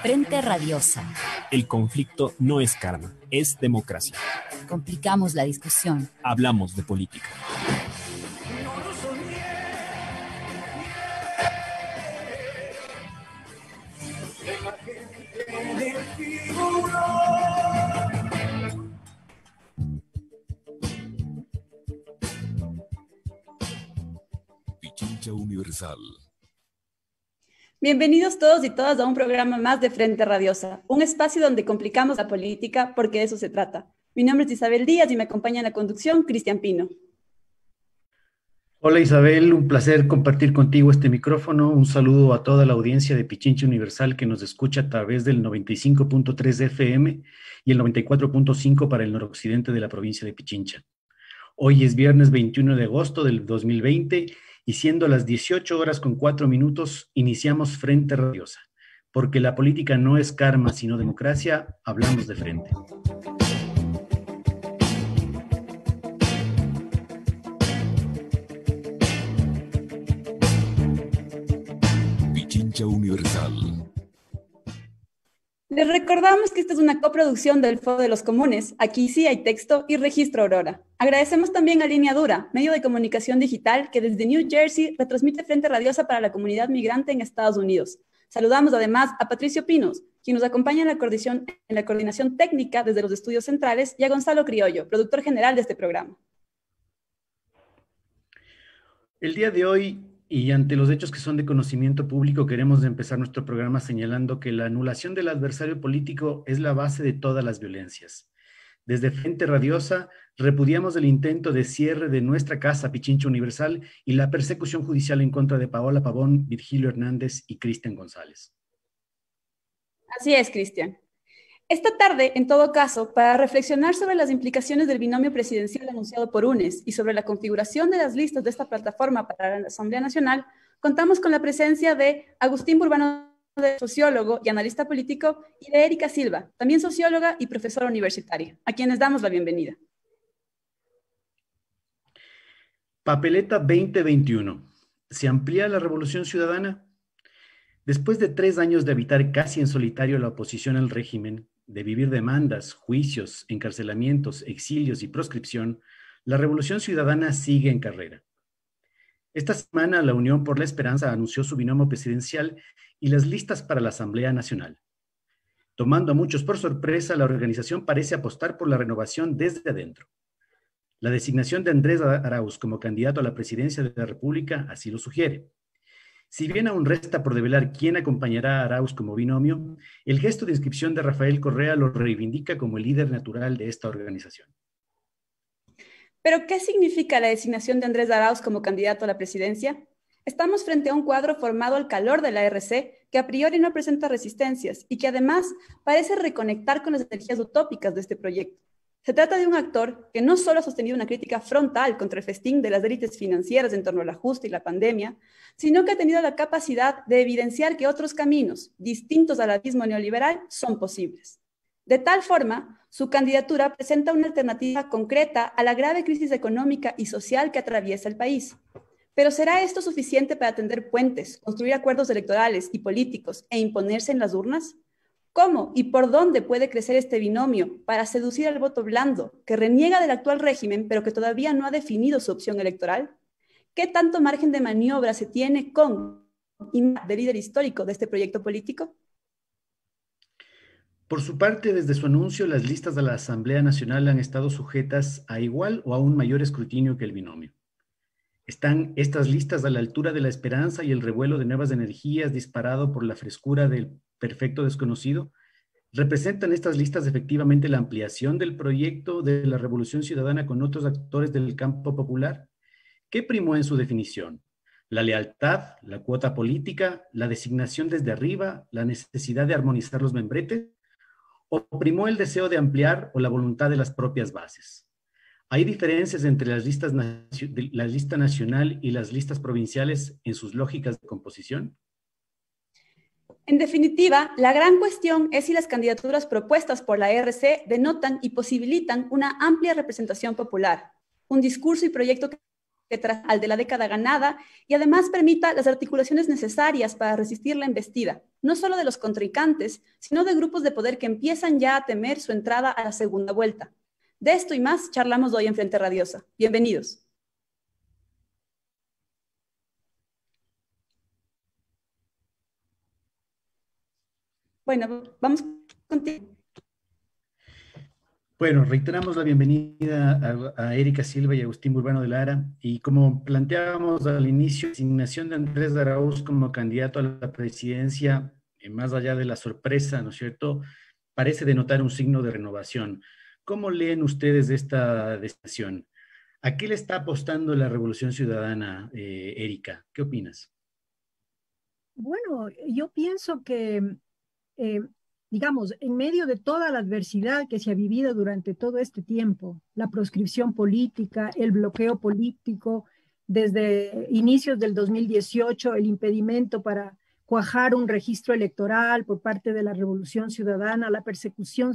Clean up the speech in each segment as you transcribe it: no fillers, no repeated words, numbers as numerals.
Frente Radiosa. El conflicto no es karma, es democracia. Complicamos la discusión. Hablamos de política. Pichincha Universal. Bienvenidos todos y todas a un programa más de Frente Radiosa, un espacio donde complicamos la política porque de eso se trata. Mi nombre es Isabel Díaz y me acompaña en la conducción Cristian Pino. Hola Isabel, un placer compartir contigo este micrófono. Un saludo a toda la audiencia de Pichincha Universal que nos escucha a través del 95.3 FM y el 94.5 para el noroccidente de la provincia de Pichincha. Hoy es viernes 21 de agosto del 2020 y siendo las 18:04, iniciamos Frente Radiosa. Porque la política no es karma, sino democracia, hablamos de frente. Pichincha Universal. Les recordamos que esta es una coproducción del Foro de los Comunes. Aquí sí hay texto y registro Aurora. Agradecemos también a Línea Dura, medio de comunicación digital que desde New Jersey retransmite Frente Radiosa para la comunidad migrante en Estados Unidos. Saludamos además a Patricio Pinos, quien nos acompaña en la coordinación técnica desde los estudios centrales, y a Gonzalo Criollo, productor general de este programa. El día de hoy, y ante los hechos que son de conocimiento público, queremos empezar nuestro programa señalando que la anulación del adversario político es la base de todas las violencias. Desde Frente Radiosa, repudiamos el intento de cierre de nuestra casa Pichincha Universal y la persecución judicial en contra de Paola Pavón, Virgilio Hernández y Cristian González. Así es, Cristian. Esta tarde, en todo caso, para reflexionar sobre las implicaciones del binomio presidencial anunciado por UNES y sobre la configuración de las listas de esta plataforma para la Asamblea Nacional, contamos con la presencia de Agustín Burbano, sociólogo y analista político, y de Erika Silva, también socióloga y profesora universitaria, a quienes damos la bienvenida. Papeleta 2021. ¿Se amplía la revolución ciudadana? Después de 3 años de habitar casi en solitario la oposición al régimen, de vivir demandas, juicios, encarcelamientos, exilios y proscripción, la revolución ciudadana sigue en carrera. Esta semana la Unión por la Esperanza anunció su binomio presidencial y las listas para la Asamblea Nacional. Tomando a muchos por sorpresa, la organización parece apostar por la renovación desde adentro. La designación de Andrés Arauz como candidato a la presidencia de la República así lo sugiere. Si bien aún resta por develar quién acompañará a Arauz como binomio, el gesto de inscripción de Rafael Correa lo reivindica como el líder natural de esta organización. ¿Pero qué significa la designación de Andrés Arauz como candidato a la presidencia? Estamos frente a un cuadro formado al calor de la RC que a priori no presenta resistencias y que además parece reconectar con las energías utópicas de este proyecto. Se trata de un actor que no solo ha sostenido una crítica frontal contra el festín de las élites financieras en torno al ajuste y la pandemia, sino que ha tenido la capacidad de evidenciar que otros caminos, distintos al abismo neoliberal, son posibles. De tal forma, su candidatura presenta una alternativa concreta a la grave crisis económica y social que atraviesa el país. Pero ¿será esto suficiente para tender puentes, construir acuerdos electorales y políticos e imponerse en las urnas? ¿Cómo y por dónde puede crecer este binomio para seducir al voto blando, que reniega del actual régimen, pero que todavía no ha definido su opción electoral? ¿Qué tanto margen de maniobra se tiene con de líder histórico de este proyecto político? Por su parte, desde su anuncio, las listas de la Asamblea Nacional han estado sujetas a igual o aún mayor escrutinio que el binomio. ¿Están estas listas a la altura de la esperanza y el revuelo de nuevas energías disparado por la frescura del perfecto desconocido? ¿Representan estas listas efectivamente la ampliación del proyecto de la Revolución Ciudadana con otros actores del campo popular? ¿Qué primó en su definición? ¿La lealtad, la cuota política, la designación desde arriba, la necesidad de armonizar los membretes? ¿O primó el deseo de ampliar o la voluntad de las propias bases? ¿Hay diferencias entre la lista nacional y las listas provinciales en sus lógicas de composición? En definitiva, la gran cuestión es si las candidaturas propuestas por la RC denotan y posibilitan una amplia representación popular, un discurso y proyecto que al de la década ganada y además permita las articulaciones necesarias para resistir la embestida, no solo de los contrincantes, sino de grupos de poder que empiezan ya a temer su entrada a la segunda vuelta. De esto y más charlamos hoy en Frente Radiosa. Bienvenidos. Bueno, vamos contigo. Bueno, reiteramos la bienvenida a Erika Silva y Agustín Burbano de Lara. Y como planteábamos al inicio, la asignación de Andrés Arauz como candidato a la presidencia, más allá de la sorpresa, ¿no es cierto?, parece denotar un signo de renovación. ¿Cómo leen ustedes esta designación? ¿A qué le está apostando la Revolución Ciudadana, Erika? ¿Qué opinas? Bueno, yo pienso que, digamos, en medio de toda la adversidad que se ha vivido durante todo este tiempo, la proscripción política, el bloqueo político, desde inicios del 2018, el impedimento para cuajar un registro electoral por parte de la Revolución Ciudadana, la persecución,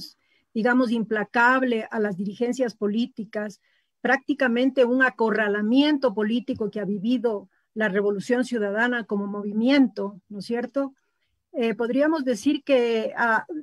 digamos, implacable a las dirigencias políticas, prácticamente un acorralamiento político que ha vivido la Revolución Ciudadana como movimiento, ¿no es cierto? Podríamos decir que,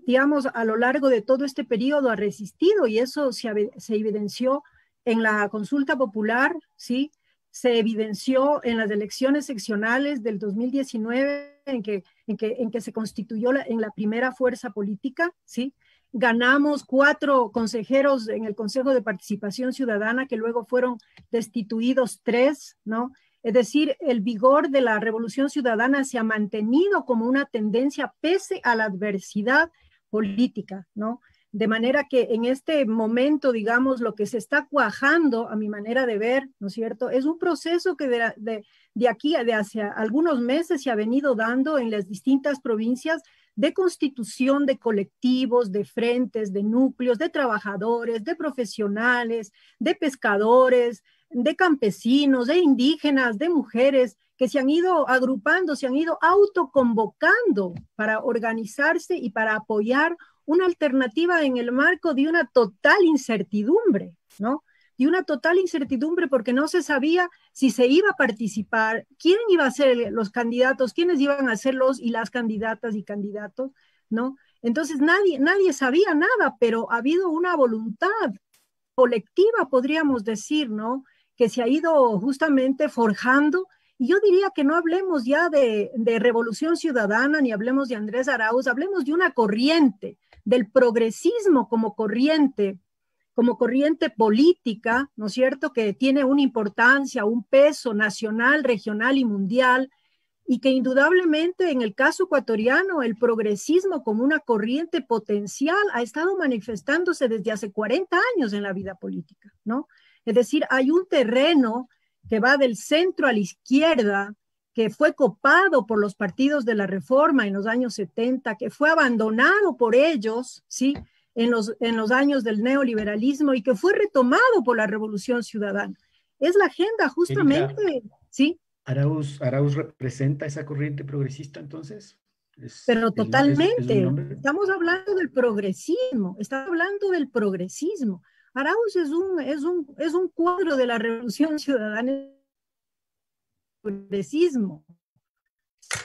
digamos, a lo largo de todo este periodo ha resistido y eso se evidenció en la consulta popular, ¿sí? Se evidenció en las elecciones seccionales del 2019 en que se constituyó en la primera fuerza política, ¿sí? Ganamos 4 consejeros en el Consejo de Participación Ciudadana, que luego fueron destituidos 3, ¿no? Es decir, el vigor de la Revolución Ciudadana se ha mantenido como una tendencia pese a la adversidad política, ¿no? De manera que en este momento, digamos, lo que se está cuajando, a mi manera de ver, ¿no es cierto?, es un proceso que de aquí, de hace algunos meses se ha venido dando en las distintas provincias de constitución de colectivos, de frentes, de núcleos, de trabajadores, de profesionales, de pescadores, de campesinos, de indígenas, de mujeres, que se han ido agrupando, se han ido autoconvocando para organizarse y para apoyar una alternativa en el marco de una total incertidumbre, ¿no? De una total incertidumbre porque no se sabía si se iba a participar, quién iba a ser los candidatos, quiénes iban a ser los y las candidatas y candidatos, ¿no? Entonces nadie sabía nada, pero ha habido una voluntad colectiva, podríamos decir, ¿no?, que se ha ido justamente forjando. Y yo diría que no hablemos ya de Revolución Ciudadana, ni hablemos de Andrés Arauz, hablemos de una corriente, del progresismo como corriente política, ¿no es cierto?, que tiene una importancia, un peso nacional, regional y mundial, y que indudablemente en el caso ecuatoriano el progresismo como una corriente potencial ha estado manifestándose desde hace 40 años en la vida política, ¿no? Es decir, hay un terreno que va del centro a la izquierda, que fue copado por los partidos de la Reforma en los años 70, que fue abandonado por ellos, ¿sí?, en los años del neoliberalismo y que fue retomado por la Revolución Ciudadana. Es la agenda justamente, Erika, ¿sí? ¿Arauz representa esa corriente progresista entonces? Pero totalmente, ¿Es estamos hablando del progresismo, Arauz es un cuadro de la Revolución Ciudadana, el progresismo.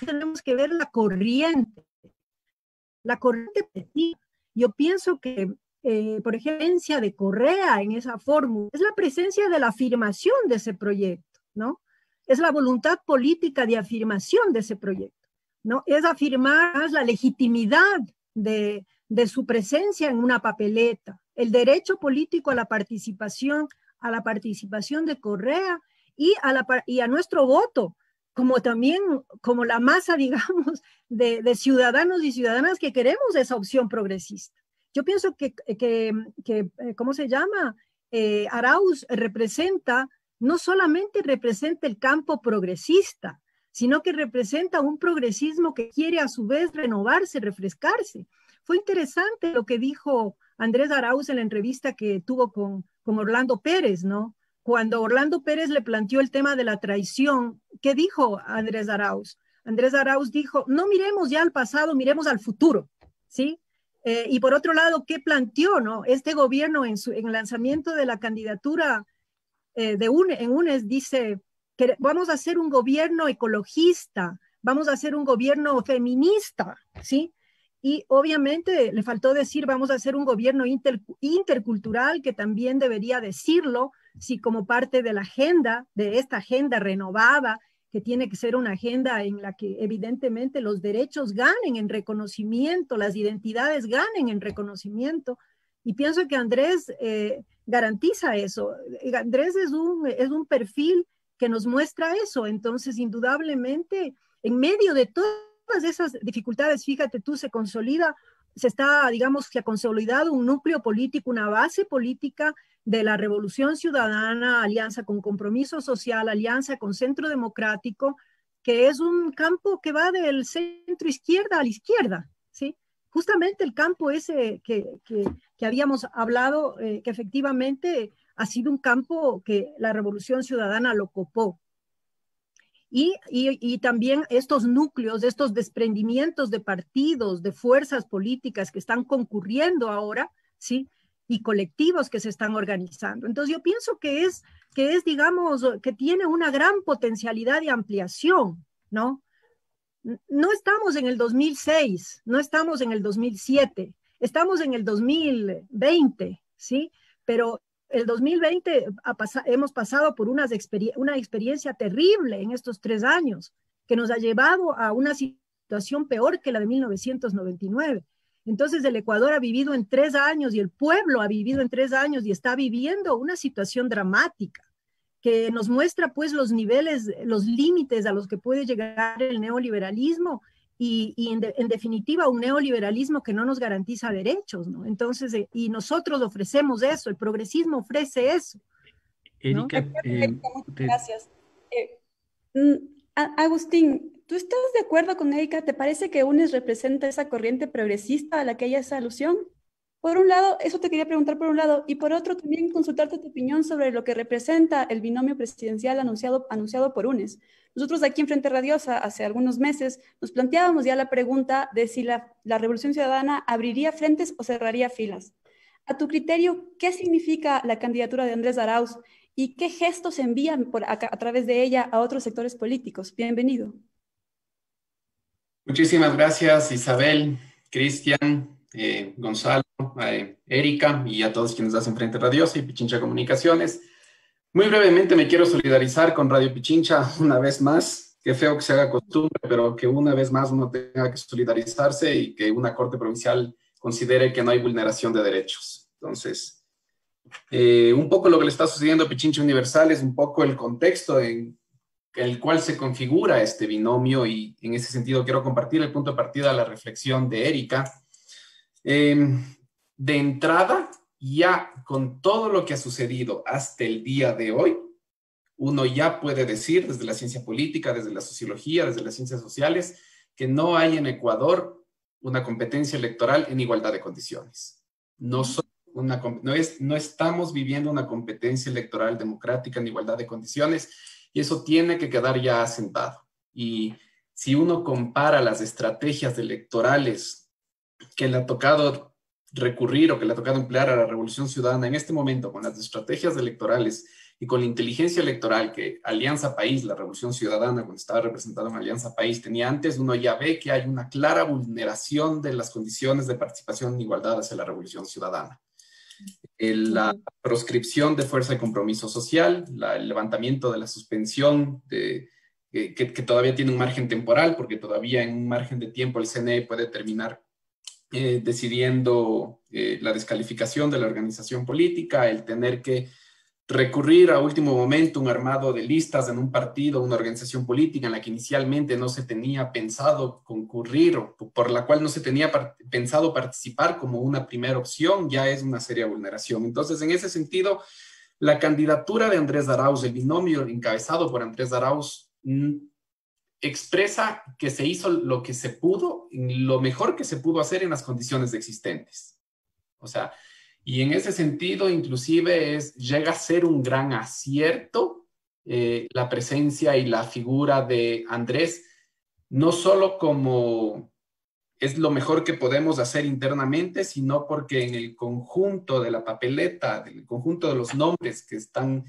Tenemos que ver la corriente. Yo pienso que, por ejemplo, de Correa en esa fórmula, es la presencia de la afirmación de ese proyecto, ¿no? Es la voluntad política de afirmación de ese proyecto, ¿no? Es afirmar la legitimidad de su presencia en una papeleta, el derecho político a la participación de Correa y a nuestro voto, como también como la masa, digamos, de ciudadanos y ciudadanas que queremos esa opción progresista. Yo pienso que ¿cómo se llama? Arauz no solamente representa el campo progresista, sino que representa un progresismo que quiere a su vez renovarse, refrescarse. Fue interesante lo que dijo Andrés Arauz en la entrevista que tuvo con Orlando Pérez, ¿no? Cuando Orlando Pérez le planteó el tema de la traición, ¿qué dijo Andrés Arauz? Andrés Arauz dijo, no miremos ya al pasado, miremos al futuro, ¿sí? Y por otro lado, ¿qué planteó, no? Este gobierno en el lanzamiento de la candidatura en UNES dice que vamos a hacer un gobierno ecologista, vamos a hacer un gobierno feminista, ¿sí? Y obviamente le faltó decir, vamos a hacer un gobierno intercultural, que también debería decirlo, si como parte de la agenda, de esta agenda renovada, que tiene que ser una agenda en la que evidentemente los derechos ganen en reconocimiento, las identidades ganen en reconocimiento. Y pienso que Andrés garantiza eso. Andrés es un perfil que nos muestra eso. Entonces, indudablemente, en medio de todas esas dificultades, fíjate tú, se está, digamos, que ha consolidado un núcleo político, una base política de la Revolución Ciudadana, alianza con Compromiso Social, alianza con Centro Democrático, que es un campo que va del centro izquierda a la izquierda, ¿sí? Justamente el campo ese que habíamos hablado, que efectivamente ha sido un campo que la Revolución Ciudadana lo copó. Y también estos núcleos, estos desprendimientos de partidos, de fuerzas políticas que están concurriendo ahora, ¿sí? Y colectivos que se están organizando. Entonces yo pienso que es, digamos, que tiene una gran potencialidad de ampliación, ¿no? No estamos en el 2006, no estamos en el 2007, estamos en el 2020, ¿sí? Pero el 2020 hemos pasado por una experiencia terrible en estos 3 años, que nos ha llevado a una situación peor que la de 1999. Entonces el Ecuador ha vivido en 3 años y el pueblo ha vivido en 3 años y está viviendo una situación dramática que nos muestra pues los niveles, los límites a los que puede llegar el neoliberalismo y en definitiva un neoliberalismo que no nos garantiza derechos, ¿no? Entonces, y nosotros ofrecemos eso, el progresismo ofrece eso, ¿no? Erika, muchas gracias. Agustín, ¿tú estás de acuerdo con Erika? ¿Te parece que UNES representa esa corriente progresista a la que ella hace alusión? Por un lado, eso te quería preguntar por un lado, y por otro también consultarte tu opinión sobre lo que representa el binomio presidencial anunciado por UNES. Nosotros aquí en Frente Radiosa, hace algunos meses, nos planteábamos ya la pregunta de si la Revolución Ciudadana abriría frentes o cerraría filas. A tu criterio, ¿qué significa la candidatura de Andrés Arauz y qué gestos envían a través de ella a otros sectores políticos? Bienvenido. Muchísimas gracias, Isabel, Cristian, Gonzalo, Erika y a todos quienes hacen Frente Radiosa y Pichincha Comunicaciones. Muy brevemente me quiero solidarizar con Radio Pichincha una vez más. Qué feo que se haga costumbre, pero que una vez más uno tenga que solidarizarse y que una corte provincial considere que no hay vulneración de derechos. Entonces, un poco lo que le está sucediendo a Pichincha Universal es un poco el contexto en el cual se configura este binomio, y en ese sentido quiero compartir el punto de partida de la reflexión de Erika. De entrada, ya con todo lo que ha sucedido hasta el día de hoy, uno ya puede decir desde la ciencia política, desde la sociología, desde las ciencias sociales, que no hay en Ecuador una competencia electoral en igualdad de condiciones. No estamos viviendo una competencia electoral democrática en igualdad de condiciones, y eso tiene que quedar ya asentado. Y si uno compara las estrategias electorales que le ha tocado recurrir o que le ha tocado emplear a la Revolución Ciudadana en este momento con las estrategias electorales y con la inteligencia electoral que Alianza País, la Revolución Ciudadana, cuando estaba representada en Alianza País, tenía antes, uno ya ve que hay una clara vulneración de las condiciones de participación en igualdad hacia la Revolución Ciudadana. La proscripción de fuerza y compromiso social, el levantamiento de la suspensión que todavía tiene un margen temporal, porque todavía en un margen de tiempo el CNE puede terminar decidiendo la descalificación de la organización política, el tener que recurrir a último momento un armado de listas en un partido, una organización política en la que inicialmente no se tenía pensado concurrir o por la cual no se tenía pensado participar como una primera opción, ya es una seria vulneración. Entonces, en ese sentido, la candidatura de Andrés Arauz, el binomio encabezado por Andrés Arauz, expresa que se hizo lo que se pudo, lo mejor que se pudo hacer en las condiciones existentes. O sea, y en ese sentido, inclusive, llega a ser un gran acierto la presencia y la figura de Andrés, no solo como es lo mejor que podemos hacer internamente, sino porque en el conjunto de la papeleta, en el conjunto de los nombres que están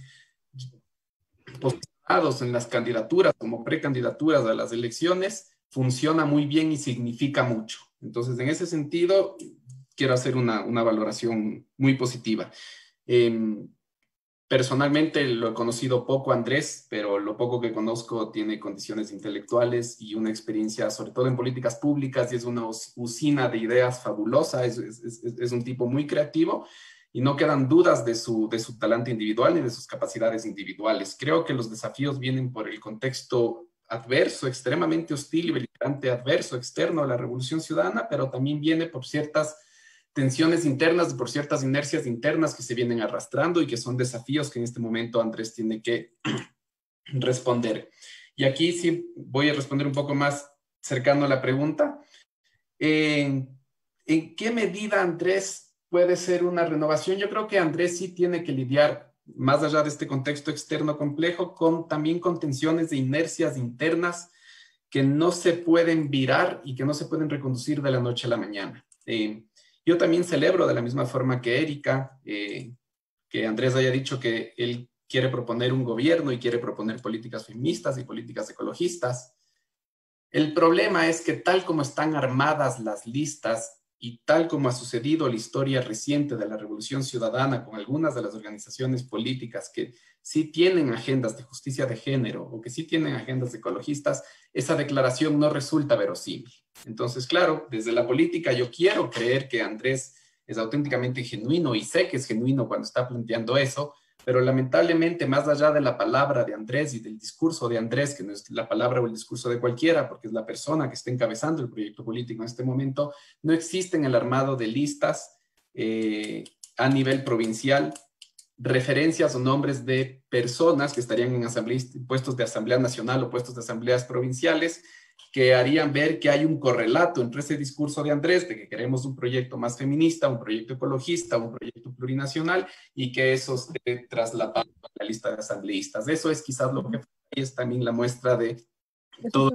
posicionados en las candidaturas como precandidaturas a las elecciones, funciona muy bien y significa mucho. Entonces, en ese sentido, quiero hacer una valoración muy positiva. Personalmente lo he conocido poco a Andrés, pero lo poco que conozco tiene condiciones intelectuales y una experiencia, sobre todo en políticas públicas, y es una usina de ideas fabulosa, es un tipo muy creativo y no quedan dudas de su talento individual ni de sus capacidades individuales. Creo que los desafíos vienen por el contexto adverso, extremadamente hostil y beligerante adverso, externo a la Revolución Ciudadana, pero también viene por ciertas tensiones internas, por ciertas inercias internas que se vienen arrastrando y que son desafíos que en este momento Andrés tiene que responder. Y aquí sí voy a responder un poco más cercano a la pregunta. ¿En qué medida Andrés puede ser una renovación? Yo creo que Andrés sí tiene que lidiar, más allá de este contexto externo complejo, también con tensiones de inercias internas que no se pueden virar y que no se pueden reconducir de la noche a la mañana. Yo también celebro de la misma forma que Erika, que Andrés haya dicho que él quiere proponer un gobierno y quiere proponer políticas feministas y políticas ecologistas. El problema es que tal como están armadas las listas y tal como ha sucedido la historia reciente de la Revolución Ciudadana con algunas de las organizaciones políticas que sí tienen agendas de justicia de género o que sí tienen agendas ecologistas, esa declaración no resulta verosímil. Entonces, claro, desde la política yo quiero creer que Andrés es auténticamente genuino y sé que es genuino cuando está planteando eso, pero lamentablemente más allá de la palabra de Andrés y del discurso de Andrés, que no es la palabra o el discurso de cualquiera, porque es la persona que está encabezando el proyecto político en este momento, no existe en el armado de listas a nivel provincial referencias o nombres de personas que estarían en puestos de Asamblea Nacional o puestos de asambleas provinciales que harían ver que hay un correlato entre ese discurso de Andrés de que queremos un proyecto más feminista, un proyecto ecologista, un proyecto plurinacional y que eso se trasladado a la lista de asambleístas. Eso es quizás lo que es también la muestra de todo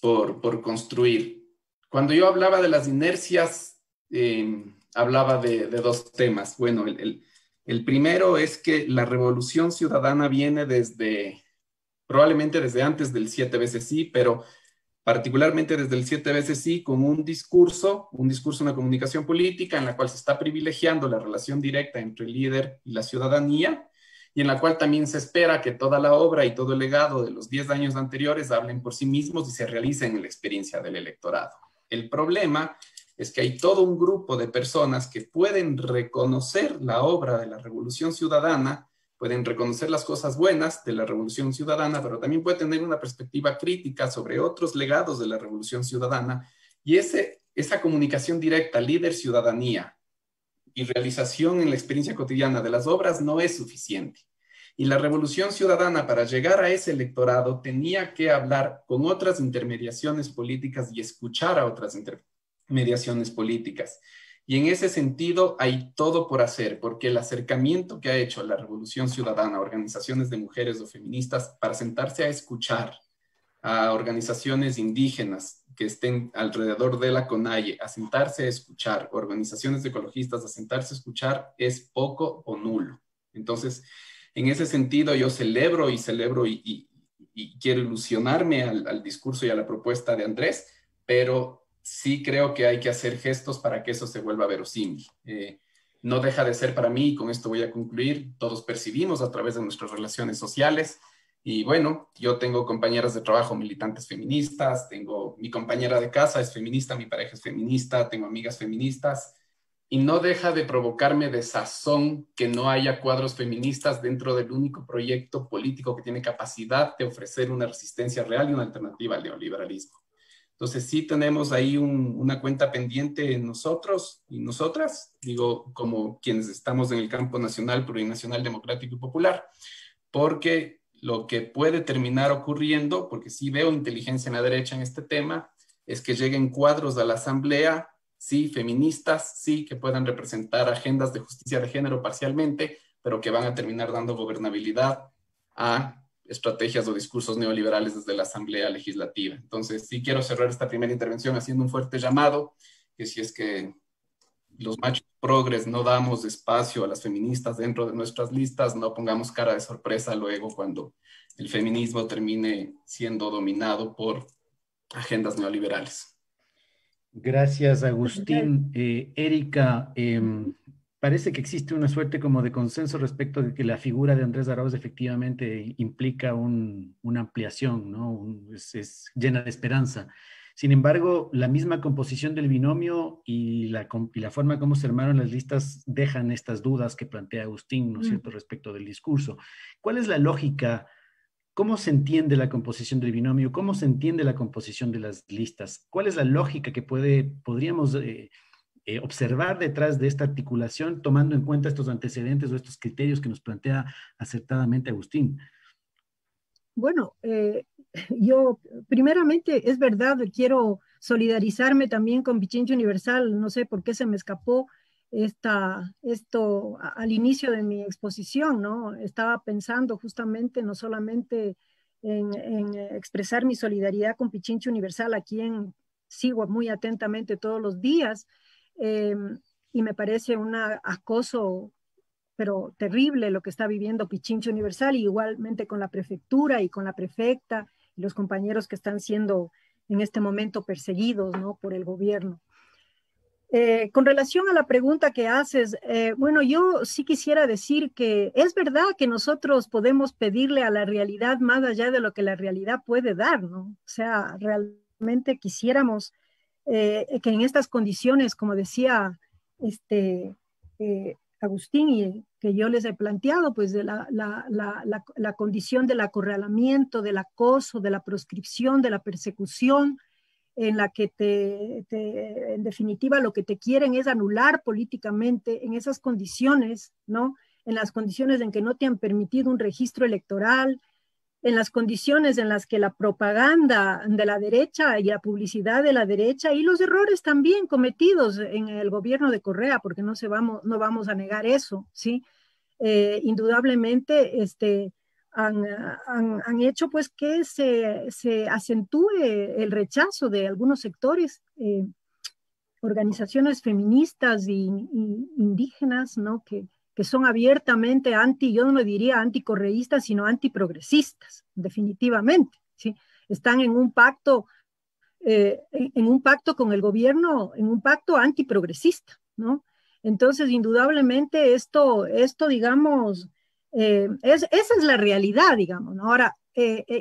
por construir. Cuando yo hablaba de las inercias, hablaba de dos temas. Bueno, el primero es que la revolución ciudadana viene probablemente desde antes del 7 veces sí, pero particularmente desde el 7 veces sí, con un discurso, una comunicación política en la cual se está privilegiando la relación directa entre el líder y la ciudadanía, y en la cual también se espera que toda la obra y todo el legado de los 10 años anteriores hablen por sí mismos y se realicen en la experiencia del electorado. El problema es que hay todo un grupo de personas que pueden reconocer la obra de la Revolución Ciudadana, pueden reconocer las cosas buenas de la Revolución Ciudadana, pero también pueden tener una perspectiva crítica sobre otros legados de la Revolución Ciudadana, y esa comunicación directa, líder-ciudadanía, y realización en la experiencia cotidiana de las obras no es suficiente. Y la Revolución Ciudadana, para llegar a ese electorado, tenía que hablar con otras intermediaciones políticas y escuchar a otras intermediaciones políticas. Y en ese sentido hay todo por hacer, porque el acercamiento que ha hecho la Revolución Ciudadana a organizaciones de mujeres o feministas para sentarse a escuchar a organizaciones indígenas que estén alrededor de la CONAIE, a sentarse a escuchar, organizaciones ecologistas a sentarse a escuchar, es poco o nulo. Entonces, en ese sentido, yo celebro y quiero ilusionarme al discurso y a la propuesta de Andrés, pero sí creo que hay que hacer gestos para que eso se vuelva verosímil. No deja de ser para mí, y con esto voy a concluir, todos percibimos a través de nuestras relaciones sociales. Y bueno, yo tengo compañeras de trabajo militantes feministas, tengo mi compañera de casa es feminista, mi pareja es feminista, tengo amigas feministas, y no deja de provocarme desazón que no haya cuadros feministas dentro del único proyecto político que tiene capacidad de ofrecer una resistencia real y una alternativa al neoliberalismo. Entonces sí tenemos ahí una cuenta pendiente en nosotros y nosotras, digo, como quienes estamos en el campo nacional, plurinacional, democrático y popular, porque lo que puede terminar ocurriendo, porque sí veo inteligencia en la derecha en este tema, es que lleguen cuadros a la asamblea, sí, feministas, sí, que puedan representar agendas de justicia de género parcialmente, pero que van a terminar dando gobernabilidad a estrategias o discursos neoliberales desde la Asamblea Legislativa. Entonces, sí quiero cerrar esta primera intervención haciendo un fuerte llamado, que si es que los machos progres no damos espacio a las feministas dentro de nuestras listas, no pongamos cara de sorpresa luego cuando el feminismo termine siendo dominado por agendas neoliberales. Gracias, Agustín. Erika, parece que existe una suerte como de consenso respecto de que la figura de Andrés Arauz efectivamente implica una ampliación, ¿no? Es llena de esperanza. Sin embargo, la misma composición del binomio y la forma como se armaron las listas dejan estas dudas que plantea Agustín, ¿no es cierto?, respecto del discurso. ¿Cuál es la lógica? ¿Cómo se entiende la composición del binomio? ¿Cómo se entiende la composición de las listas? ¿Cuál es la lógica que podríamos observar detrás de esta articulación, tomando en cuenta estos antecedentes o estos criterios que nos plantea acertadamente Agustín? Bueno, yo primeramente es verdad, quiero solidarizarme también con Pichincha Universal, no sé por qué se me escapó esto al inicio de mi exposición, ¿no? Estaba pensando justamente no solamente en expresar mi solidaridad con Pichincha Universal, a quien sigo muy atentamente todos los días, eh, y me parece un acoso pero terrible lo que está viviendo Pichincha Universal, y igualmente con la prefectura y con la prefecta y los compañeros que están siendo en este momento perseguidos, ¿no?, por el gobierno. Con relación a la pregunta que haces, bueno, yo sí quisiera decir que es verdad que nosotros podemos pedirle a la realidad más allá de lo que la realidad puede dar, ¿no? O sea, realmente quisiéramos que en estas condiciones, como decía Agustín, y que yo les he planteado, pues de la condición del acorralamiento, del acoso, de la proscripción, de la persecución, en la que en definitiva lo que te quieren es anular políticamente en esas condiciones, ¿no? En las condiciones en que no te han permitido un registro electoral, en las condiciones en las que la propaganda de la derecha y la publicidad de la derecha y los errores también cometidos en el gobierno de Correa, porque no vamos a negar eso, ¿sí? Indudablemente, han hecho pues que se acentúe el rechazo de algunos sectores, organizaciones feministas y indígenas, ¿no?, que son abiertamente yo no diría anticorreístas, sino antiprogresistas, definitivamente, ¿sí? Están en un pacto con el gobierno, en un pacto antiprogresista, ¿no? Entonces, indudablemente digamos, esa es la realidad, digamos, ¿no? Ahora,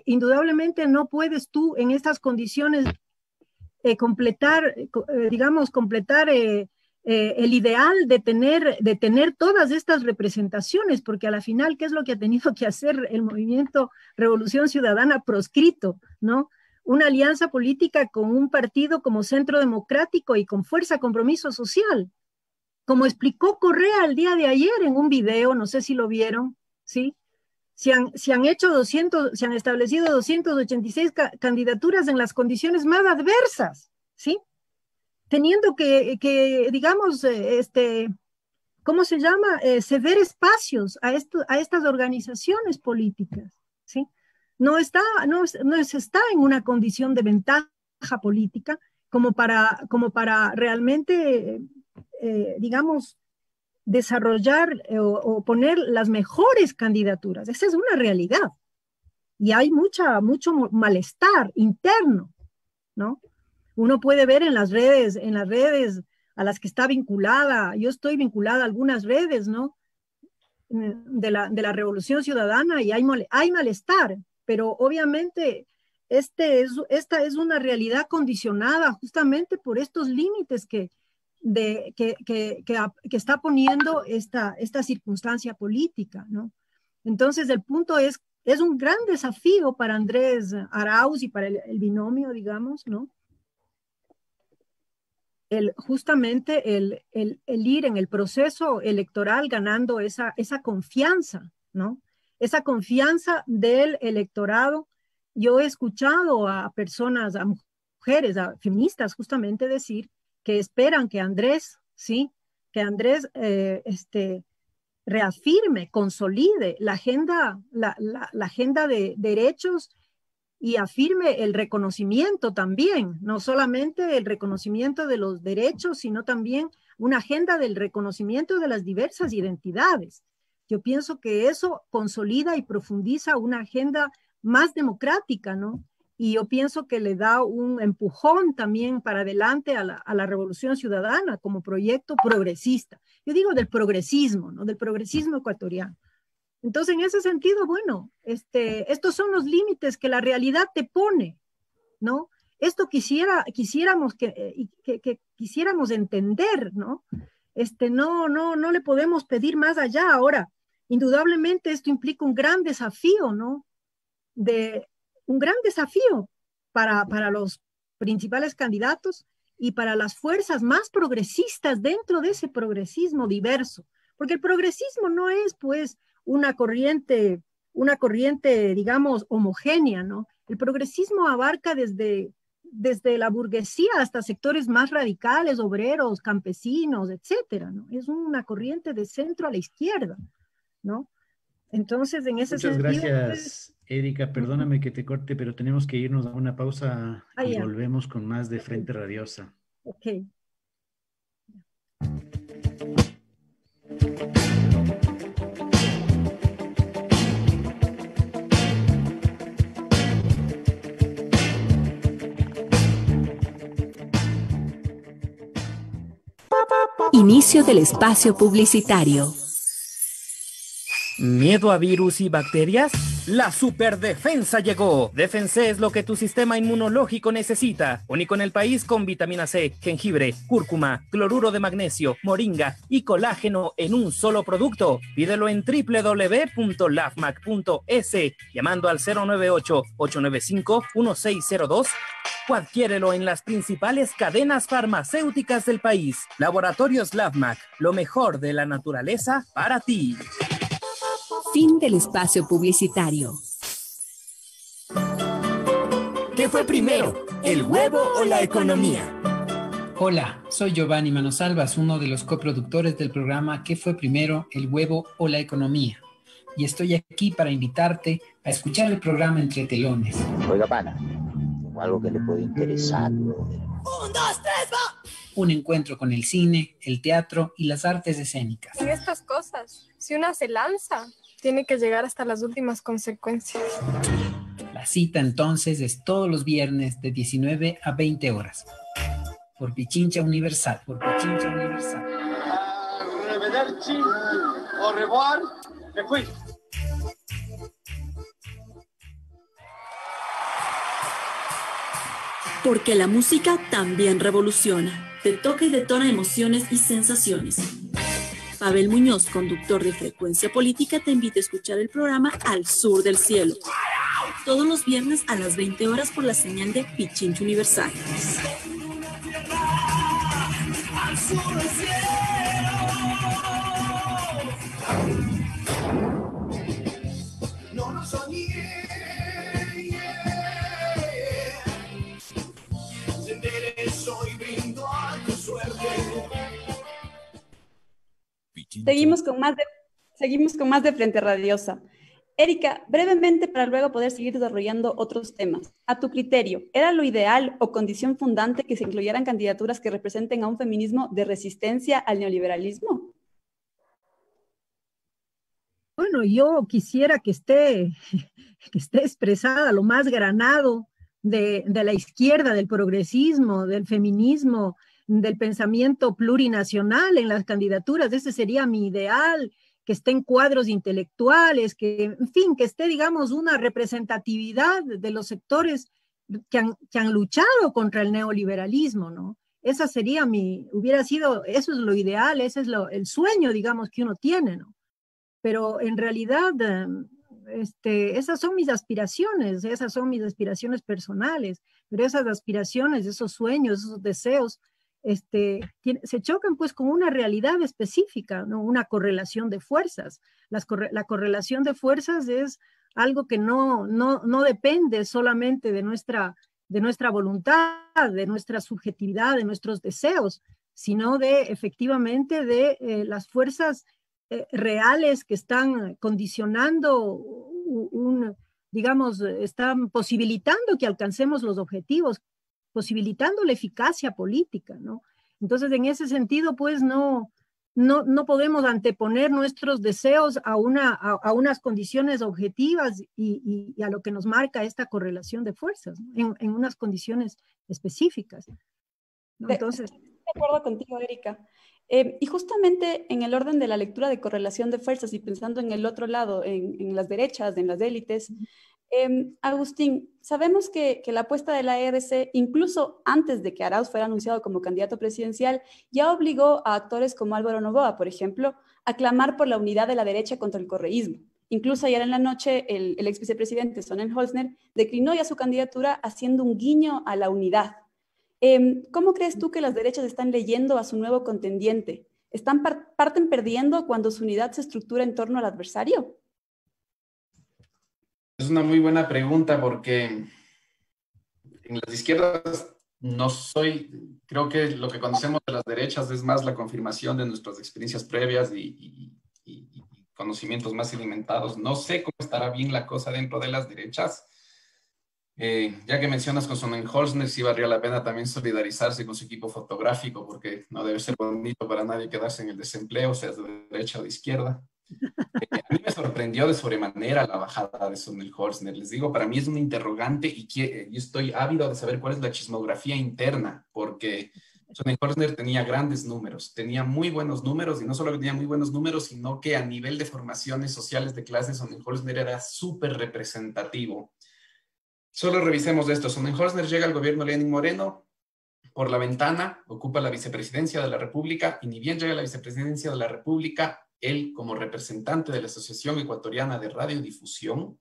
indudablemente no puedes tú en estas condiciones completar el ideal de tener todas estas representaciones, porque a la final, ¿qué es lo que ha tenido que hacer el movimiento Revolución Ciudadana proscrito, ¿no? Una alianza política con un partido como Centro Democrático y con Fuerza Compromiso Social. Como explicó Correa el día de ayer en un video, no sé si lo vieron, ¿sí? Se han establecido 286 candidaturas en las condiciones más adversas, ¿sí? Teniendo que digamos, ¿cómo se llama? Ceder espacios a estas organizaciones políticas, ¿sí? No se está en una condición de ventaja política como para realmente, digamos, desarrollar o poner las mejores candidaturas. Esa es una realidad. Y hay mucho malestar interno, ¿no? Uno puede ver en las redes a las que está vinculada, yo estoy vinculada a algunas redes, ¿no?, de la Revolución Ciudadana, y hay malestar, pero obviamente esta es una realidad condicionada justamente por estos límites que está poniendo esta circunstancia política, ¿no? Entonces el punto es un gran desafío para Andrés Arauz y para el binomio, digamos, ¿no? Justamente el ir en el proceso electoral ganando esa confianza, ¿no? Esa confianza del electorado. Yo he escuchado a personas, a mujeres, a feministas justamente decir que esperan que Andrés, ¿sí?, que Andrés reafirme, consolide la agenda de derechos y afirme el reconocimiento también, no solamente el reconocimiento de los derechos, sino también una agenda del reconocimiento de las diversas identidades. Yo pienso que eso consolida y profundiza una agenda más democrática, ¿no? Y yo pienso que le da un empujón también para adelante a la Revolución Ciudadana como proyecto progresista. Yo digo del progresismo, ¿no? Del progresismo ecuatoriano. Entonces, en ese sentido, bueno, estos son los límites que la realidad te pone, ¿no? Esto quisiéramos que quisiéramos entender, ¿no? No le podemos pedir más allá. Ahora, indudablemente esto implica un gran desafío, ¿no? Un gran desafío para los principales candidatos y para las fuerzas más progresistas dentro de ese progresismo diverso. Porque el progresismo no es, pues, una corriente, digamos, homogénea, ¿no? El progresismo abarca desde la burguesía hasta sectores más radicales, obreros, campesinos, etcétera, ¿no? Es una corriente de centro a la izquierda, ¿no? Entonces, en ese Muchas sentido... gracias, Erika. Perdóname que te corte, pero tenemos que irnos a una pausa y volvemos con más de Frente Radiosa. Ok. Inicio del espacio publicitario. ¿Miedo a virus y bacterias? La superdefensa llegó. Defense es lo que tu sistema inmunológico necesita. Único en el país con vitamina C, jengibre, cúrcuma, cloruro de magnesio, moringa y colágeno en un solo producto. Pídelo en www.lafmac.es llamando al 098-895-1602 o adquiérelo en las principales cadenas farmacéuticas del país. Laboratorios LAFMAC, lo mejor de la naturaleza para ti. Fin del espacio publicitario. ¿Qué fue primero, el huevo o la economía? Hola, soy Giovanni Manosalvas, uno de los coproductores del programa ¿Qué fue primero, el huevo o la economía? Y estoy aquí para invitarte a escuchar el programa Entre Telones. Oiga, pana, tengo algo que le puede interesar. 1, 2, 3, va. Un encuentro con el cine, el teatro y las artes escénicas. En estas cosas, si una se lanza, tiene que llegar hasta las últimas consecuencias. La cita entonces es todos los viernes de 19 a 20 horas. Por Pichincha Universal. Por Pichincha Universal. Arrivederci, au revoir, me fui. Porque la música también revoluciona. Te toca y detona emociones y sensaciones. Pavel Muñoz, conductor de Frecuencia Política, te invita a escuchar el programa Al Sur del Cielo. Todos los viernes a las 20 horas por la señal de Pichincha Universal. Al sur del cielo. No lo soñé. Soy brindo a tu suerte. Seguimos con más de Frente Radiosa. Erika, brevemente para luego poder seguir desarrollando otros temas. A tu criterio, ¿era lo ideal o condición fundante que se incluyeran candidaturas que representen a un feminismo de resistencia al neoliberalismo? Bueno, yo quisiera que esté expresada lo más granado de la izquierda, del progresismo, del feminismo, del pensamiento plurinacional en las candidaturas. Ese sería mi ideal, que estén cuadros intelectuales, que, en fin, que esté, digamos, una representatividad de los sectores que han luchado contra el neoliberalismo, ¿no? Esa sería eso es lo ideal, ese es el sueño, digamos, que uno tiene, ¿no? Pero en realidad... esas son mis aspiraciones personales, pero esas aspiraciones, esos sueños, esos deseos, se chocan pues con una realidad específica, ¿no? Una correlación de fuerzas. La correlación de fuerzas es algo que no depende solamente de nuestra voluntad, de nuestra subjetividad, de nuestros deseos, sino efectivamente de las fuerzas reales que están condicionando digamos, están posibilitando que alcancemos los objetivos, posibilitando la eficacia política, ¿no? Entonces, en ese sentido, pues no podemos anteponer nuestros deseos a unas condiciones objetivas y a lo que nos marca esta correlación de fuerzas, ¿no? En unas condiciones específicas, ¿no? Entonces, estoy de acuerdo contigo, Erika. Y justamente en el orden de la lectura de correlación de fuerzas y pensando en el otro lado, en las derechas, en las élites, Agustín, sabemos que la apuesta de la ERC, incluso antes de que Arauz fuera anunciado como candidato presidencial, ya obligó a actores como Álvaro Noboa, por ejemplo, a clamar por la unidad de la derecha contra el correísmo. Incluso ayer en la noche, el ex vicepresidente Sonnenholzner declinó ya su candidatura haciendo un guiño a la unidad. ¿Cómo crees tú que las derechas están leyendo a su nuevo contendiente? ¿Parten perdiendo cuando su unidad se estructura en torno al adversario? Es una muy buena pregunta porque en las izquierdas creo que lo que conocemos de las derechas es más la confirmación de nuestras experiencias previas y conocimientos más sedimentados. No sé cómo estará bien la cosa dentro de las derechas. Ya que mencionas con Sonnenholzner, sí valdría la pena también solidarizarse con su equipo fotográfico, porque no debe ser bonito para nadie quedarse en el desempleo, sea de derecha o de izquierda. A mí me sorprendió de sobremanera la bajada de Sonnenholzner. Les digo, para mí es un interrogante y yo estoy ávido de saber cuál es la chismografía interna, porque Sonnenholzner tenía grandes números, tenía muy buenos números, y no solo que tenía muy buenos números, sino que a nivel de formaciones sociales de clase, Sonnenholzner era súper representativo. Solo revisemos esto. Sonnenholzner llega al gobierno Lenín Moreno por la ventana, ocupa la vicepresidencia de la República, y ni bien llega a la vicepresidencia de la República, él, como representante de la Asociación Ecuatoriana de Radiodifusión,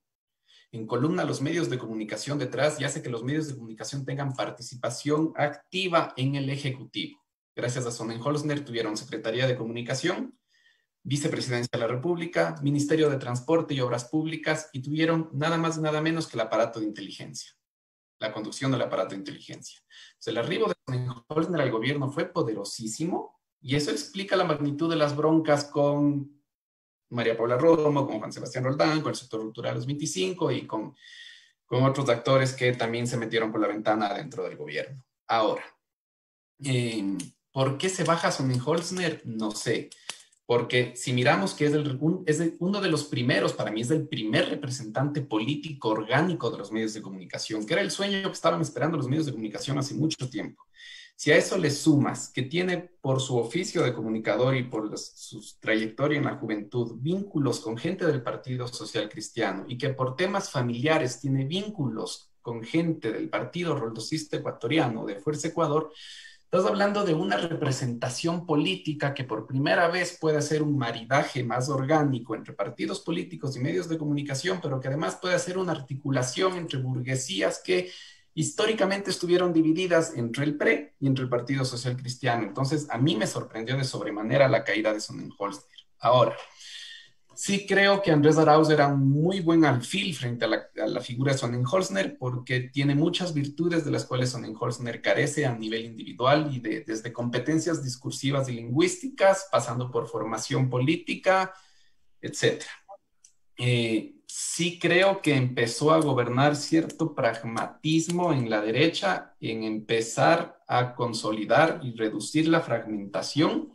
encolumna a los medios de comunicación detrás y hace que los medios de comunicación tengan participación activa en el Ejecutivo. Gracias a Sonnenholzner tuvieron Secretaría de Comunicación, Vicepresidencia de la República, Ministerio de Transporte y Obras Públicas, y tuvieron nada más y nada menos que el aparato de inteligencia, la conducción del aparato de inteligencia. Entonces, el arribo de Sonnenholzner al gobierno fue poderosísimo, y eso explica la magnitud de las broncas con María Paula Romo, con Juan Sebastián Roldán, con el sector cultural Los 25 y con otros actores que también se metieron por la ventana dentro del gobierno. Ahora, ¿por qué se baja Sonnenholzner? No sé. Porque si miramos que es uno de los primeros, para mí es el primer representante político orgánico de los medios de comunicación, que era el sueño que estaban esperando los medios de comunicación hace mucho tiempo. Si a eso le sumas que tiene por su oficio de comunicador y por su trayectoria en la juventud vínculos con gente del Partido Social Cristiano, y que por temas familiares tiene vínculos con gente del Partido Roldosista Ecuatoriano, de Fuerza Ecuador, estás hablando de una representación política que por primera vez puede hacer un maridaje más orgánico entre partidos políticos y medios de comunicación, pero que además puede hacer una articulación entre burguesías que históricamente estuvieron divididas entre el PRE y entre el Partido Social Cristiano. Entonces, a mí me sorprendió de sobremanera la caída de Sonnenholzner. Ahora, sí creo que Andrés Arauz era un muy buen alfil frente a la figura de Sonnenholzner, porque tiene muchas virtudes de las cuales Sonnenholzner carece a nivel individual, y desde competencias discursivas y lingüísticas, pasando por formación política, etc. Sí creo que empezó a gobernar cierto pragmatismo en la derecha, en empezar a consolidar y reducir la fragmentación.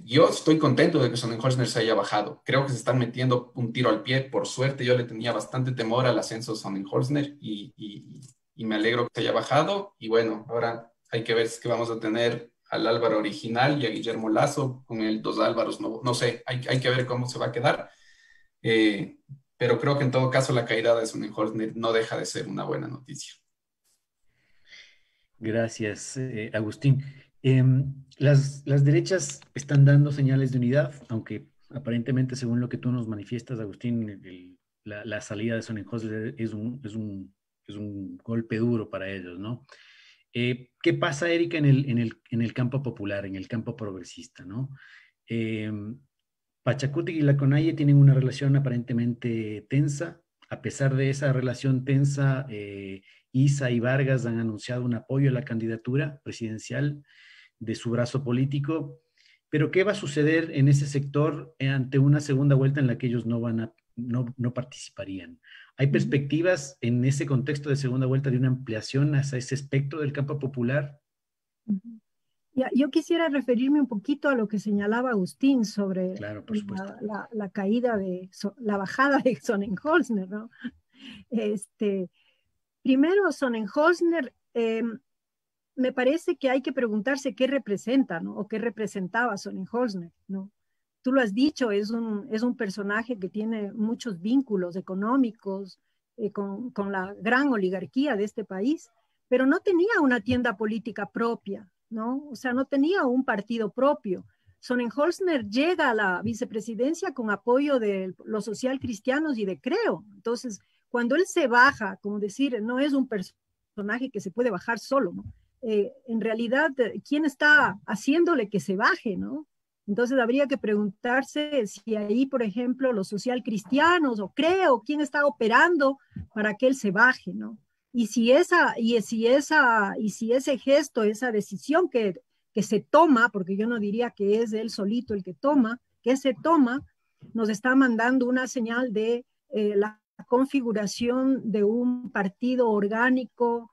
Yo estoy contento de que Sonnenholzner se haya bajado. Creo que se están metiendo un tiro al pie. Por suerte, yo le tenía bastante temor al ascenso de Sonnenholzner y me alegro que se haya bajado. Y bueno, ahora hay que ver si que vamos a tener al Álvaro original y a Guillermo Lasso con el dos Álvaros. No sé, hay que ver cómo se va a quedar. Pero creo que en todo caso la caída de Sonnenholzner no deja de ser una buena noticia. Gracias, Agustín. Las derechas están dando señales de unidad, aunque aparentemente, según lo que tú nos manifiestas, Agustín, la salida de Sonnenholzner es un golpe duro para ellos, ¿no? ¿Qué pasa, Erika, en el campo popular, en el campo progresista, ¿no? Pachacutic y la CONAIE tienen una relación aparentemente tensa. A pesar de esa relación tensa, Issa y Vargas han anunciado un apoyo a la candidatura presidencial de su brazo político. Pero ¿qué va a suceder en ese sector ante una segunda vuelta en la que ellos no van no participarían. ¿Hay perspectivas en ese contexto de segunda vuelta de una ampliación hacia ese espectro del campo popular? Yo quisiera referirme un poquito a lo que señalaba Agustín sobre claro, por supuesto. la caída la bajada de Sonnenholzner, ¿no? Primero, Sonnenholzner, me parece que hay que preguntarse qué representa, ¿no? O qué representaba Sonnenholzner, ¿no? Tú lo has dicho, es un personaje que tiene muchos vínculos económicos con la gran oligarquía de este país, pero no tenía una tienda política propia, ¿no? O sea, no tenía un partido propio. Sonnenholzner llega a la vicepresidencia con apoyo de los socialcristianos y de Creo. Entonces, cuando él se baja, como decir, no es un personaje que se puede bajar solo, ¿no? En realidad, ¿quién está haciéndole que se baje, no? Entonces habría que preguntarse si ahí, por ejemplo, los socialcristianos o Creo, quién está operando para que él se baje, ¿no? Y si ese gesto, esa decisión que se toma, porque yo no diría que es él solito el que toma, que se toma, nos está mandando una señal de la configuración de un partido orgánico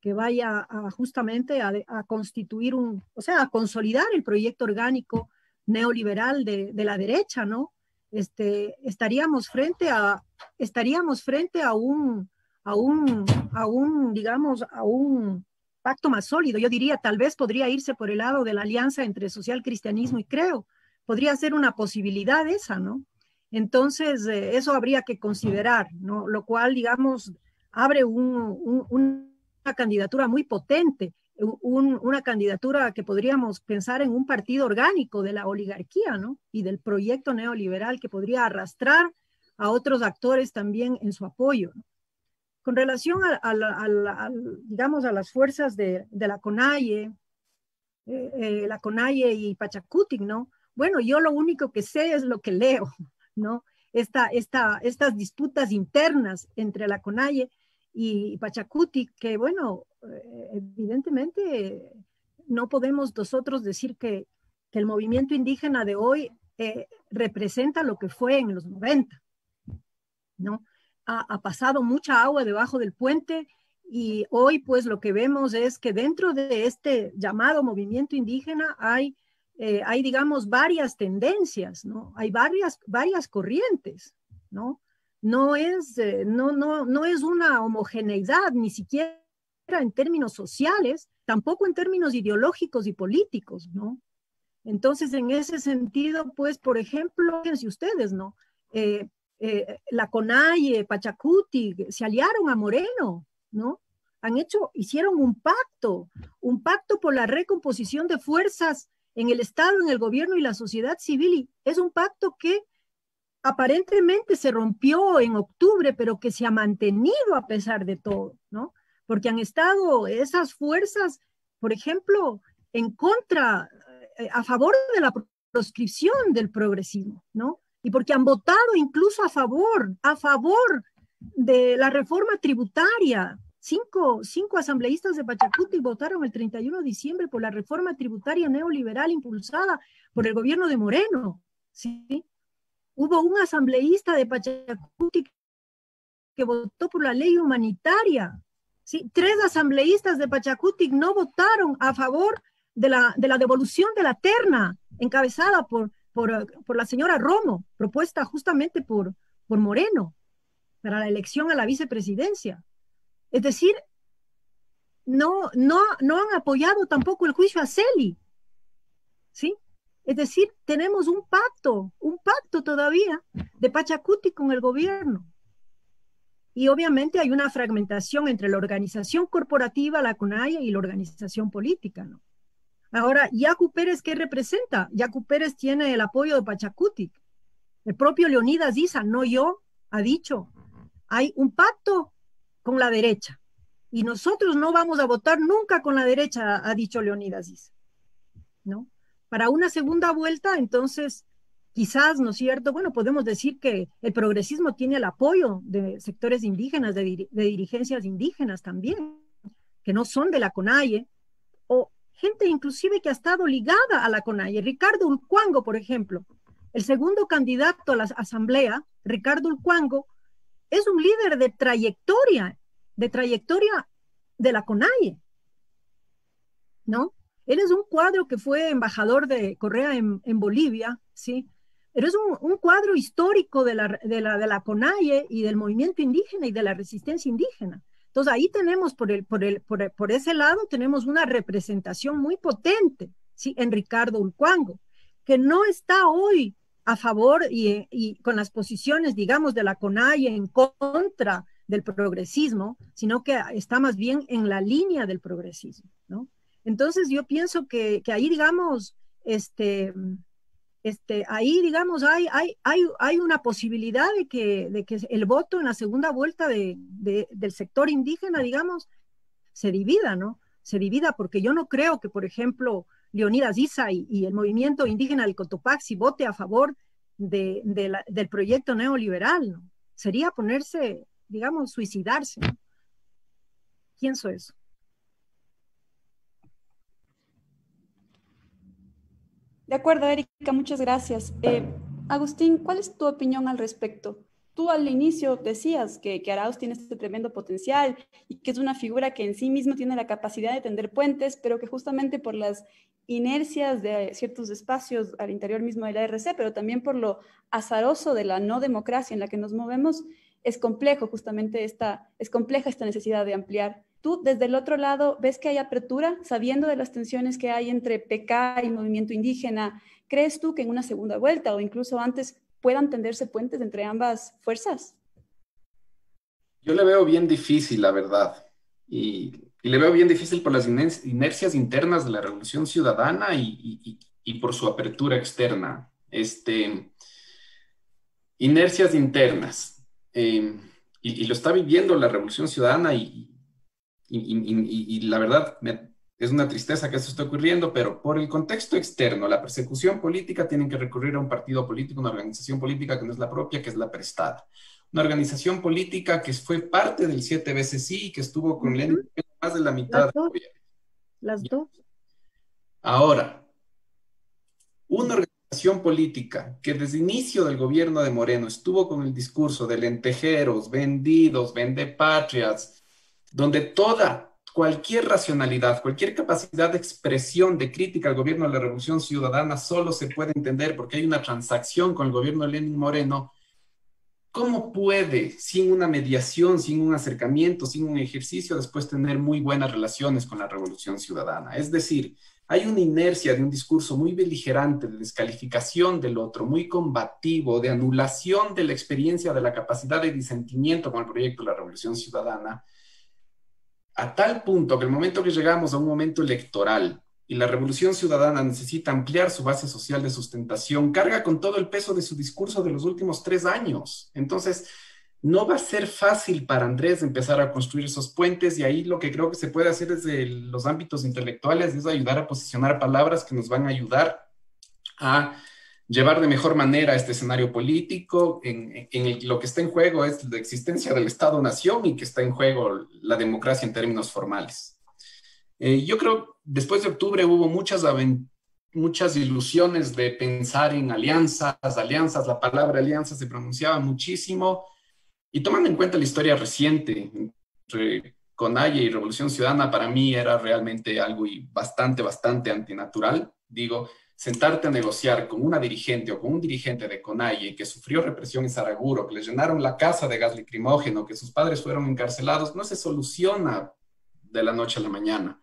que vaya justamente a constituir a consolidar el proyecto orgánico neoliberal de la derecha, ¿no? Estaríamos frente a un pacto más sólido. Yo diría, tal vez podría irse por el lado de la alianza entre socialcristianismo y Creo. Podría ser una posibilidad esa, ¿no? Entonces, eso habría que considerar, ¿no? Lo cual, digamos, abre una candidatura muy potente, una candidatura que podríamos pensar en un partido orgánico de la oligarquía, ¿no? Y del proyecto neoliberal que podría arrastrar a otros actores también en su apoyo, ¿no? Con relación digamos, a las fuerzas de la CONAIE y Pachacutic, ¿no? Bueno, yo lo único que sé es lo que leo, ¿no? Estas disputas internas entre la CONAIE y Pachacutic, que bueno, evidentemente no podemos nosotros decir que el movimiento indígena de hoy representa lo que fue en los 90, ¿no? Ha pasado mucha agua debajo del puente y hoy pues lo que vemos es que dentro de este llamado movimiento indígena hay digamos varias tendencias, ¿no? Hay varias corrientes, ¿no? No es una homogeneidad ni siquiera en términos sociales, tampoco en términos ideológicos y políticos, ¿no? Entonces en ese sentido pues por ejemplo, fíjense ustedes, ¿no? La CONAIE, Pachacutic, se aliaron a Moreno, ¿no? Hicieron un pacto por la recomposición de fuerzas en el Estado, en el gobierno y la sociedad civil, y es un pacto que aparentemente se rompió en octubre, pero que se ha mantenido a pesar de todo, ¿no? Porque han estado esas fuerzas, por ejemplo, a favor de la proscripción del progresismo, ¿no? Y porque han votado incluso a favor de la reforma tributaria. Cinco asambleístas de Pachacutic votaron el 31 de diciembre por la reforma tributaria neoliberal impulsada por el gobierno de Moreno, ¿sí? Hubo un asambleísta de Pachacutic que votó por la ley humanitaria, ¿sí? 3 asambleístas de Pachacutic no votaron a favor de la devolución de la terna, encabezada por la señora Romo, propuesta justamente por Moreno para la elección a la vicepresidencia. Es decir, no han apoyado tampoco el juicio a Celi, ¿sí? Es decir, tenemos un pacto todavía de Pachacutic con el gobierno. Y obviamente hay una fragmentación entre la organización corporativa, la CONAIE, y la organización política, ¿no? Ahora, Yacu Pérez, ¿qué representa? Yacu Pérez tiene el apoyo de Pachacutic. El propio Leonidas Issa, no yo, ha dicho, hay un pacto con la derecha. Y nosotros no vamos a votar nunca con la derecha, ha dicho Leonidas Issa, ¿no? Para una segunda vuelta, entonces, quizás, ¿no es cierto? Bueno, podemos decir que el progresismo tiene el apoyo de sectores indígenas, de dirigencias indígenas también, que no son de la CONAIE, o gente inclusive que ha estado ligada a la CONAIE. Ricardo Ulcuango, por ejemplo, el segundo candidato a la asamblea, Ricardo Ulcuango, es un líder de trayectoria de la CONAIE, ¿no? Él es un cuadro que fue embajador de Correa en Bolivia, ¿sí? Pero es un cuadro histórico de la CONAIE y del movimiento indígena y de la resistencia indígena. Entonces ahí tenemos, por ese lado, tenemos una representación muy potente, ¿sí? En Ricardo Ulcuango, que no está hoy a favor y con las posiciones, digamos, de la CONAIE en contra del progresismo, sino que está más bien en la línea del progresismo, ¿no? Entonces yo pienso que ahí, digamos, ahí, digamos, hay una posibilidad de que el voto en la segunda vuelta del sector indígena, digamos, se divida, ¿no? Se divida, porque yo no creo que, por ejemplo, Leonidas Issa y el movimiento indígena del Cotopaxi vote a favor del proyecto neoliberal, ¿no? Sería ponerse, digamos, suicidarse, ¿no? Pienso eso. De acuerdo, Erika, muchas gracias. Agustín, ¿cuál es tu opinión al respecto? Tú al inicio decías que Arauz tiene este tremendo potencial y que es una figura que en sí misma tiene la capacidad de tender puentes, pero que justamente por las inercias de ciertos espacios al interior mismo de la RC, pero también por lo azaroso de la no democracia en la que nos movemos, es complejo justamente es compleja esta necesidad de ampliar. Tú, desde el otro lado, ¿ves que hay apertura, sabiendo de las tensiones que hay entre PK y movimiento indígena? ¿Crees tú que en una segunda vuelta o incluso antes puedan tenderse puentes entre ambas fuerzas? Yo le veo bien difícil, la verdad. Y le veo bien difícil por las inercias internas de la Revolución Ciudadana y por su apertura externa. Inercias internas. Y lo está viviendo la Revolución Ciudadana y la verdad es una tristeza que esto esté ocurriendo, pero por el contexto externo, la persecución política, tienen que recurrir a un partido político, una organización política que no es la propia, que es la prestada. Una organización política que fue parte del 7 veces sí, que estuvo con Lenin más de la mitad. Las dos. Ahora, una organización política que desde el inicio del gobierno de Moreno estuvo con el discurso de lentejeros, vendidos, vendepatrias, donde cualquier racionalidad, cualquier capacidad de expresión, de crítica al gobierno de la Revolución Ciudadana solo se puede entender porque hay una transacción con el gobierno de Lenin Moreno. ¿Cómo puede, sin una mediación, sin un acercamiento, sin un ejercicio, después tener muy buenas relaciones con la Revolución Ciudadana? Es decir, hay una inercia de un discurso muy beligerante, de descalificación del otro, muy combativo, de anulación de la experiencia, de la capacidad de disentimiento con el proyecto de la Revolución Ciudadana, a tal punto que el momento que llegamos a un momento electoral y la Revolución Ciudadana necesita ampliar su base social de sustentación, carga con todo el peso de su discurso de los últimos 3 años. Entonces, no va a ser fácil para Andrés empezar a construir esos puentes, y ahí lo que creo que se puede hacer desde los ámbitos intelectuales es ayudar a posicionar palabras que nos van a ayudar a llevar de mejor manera este escenario político. Lo que está en juego es la existencia del Estado-Nación y que está en juego la democracia en términos formales. Yo creo después de octubre hubo muchas ilusiones de pensar en alianzas, la palabra alianza se pronunciaba muchísimo, y tomando en cuenta la historia reciente entre CONAIE y Revolución Ciudadana, para mí era realmente algo bastante antinatural. Digo, sentarte a negociar con una dirigente o con un dirigente de CONAIE que sufrió represión en Saraguro, que le llenaron la casa de gas lacrimógeno, que sus padres fueron encarcelados, no se soluciona de la noche a la mañana.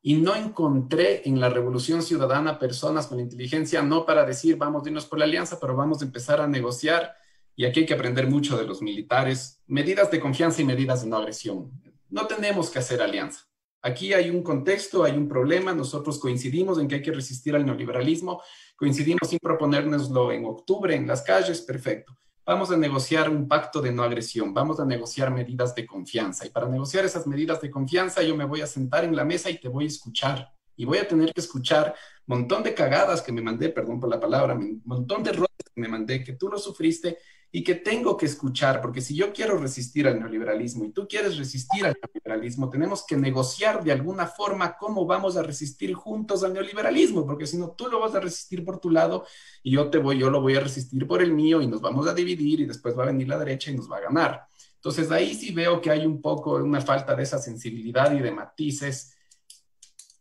Y no encontré en la Revolución Ciudadana personas con inteligencia, no para decir vamos a irnos por la alianza, pero vamos a empezar a negociar. Y aquí hay que aprender mucho de los militares, medidas de confianza y medidas de no agresión. No tenemos que hacer alianza. Aquí hay un contexto, hay un problema, nosotros coincidimos en que hay que resistir al neoliberalismo, coincidimos sin proponérnoslo en octubre en las calles, perfecto. Vamos a negociar un pacto de no agresión, vamos a negociar medidas de confianza, y para negociar esas medidas de confianza yo me voy a sentar en la mesa y te voy a escuchar, y voy a tener que escuchar un montón de cagadas que me mandé, perdón por la palabra, un montón de errores que me mandé, que tú lo sufriste, y que tengo que escuchar, porque si yo quiero resistir al neoliberalismo y tú quieres resistir al neoliberalismo, tenemos que negociar de alguna forma cómo vamos a resistir juntos al neoliberalismo, porque si no, tú lo vas a resistir por tu lado y yo lo voy a resistir por el mío y nos vamos a dividir y después va a venir la derecha y nos va a ganar. Entonces ahí sí veo que hay un poco una falta de esa sensibilidad y de matices,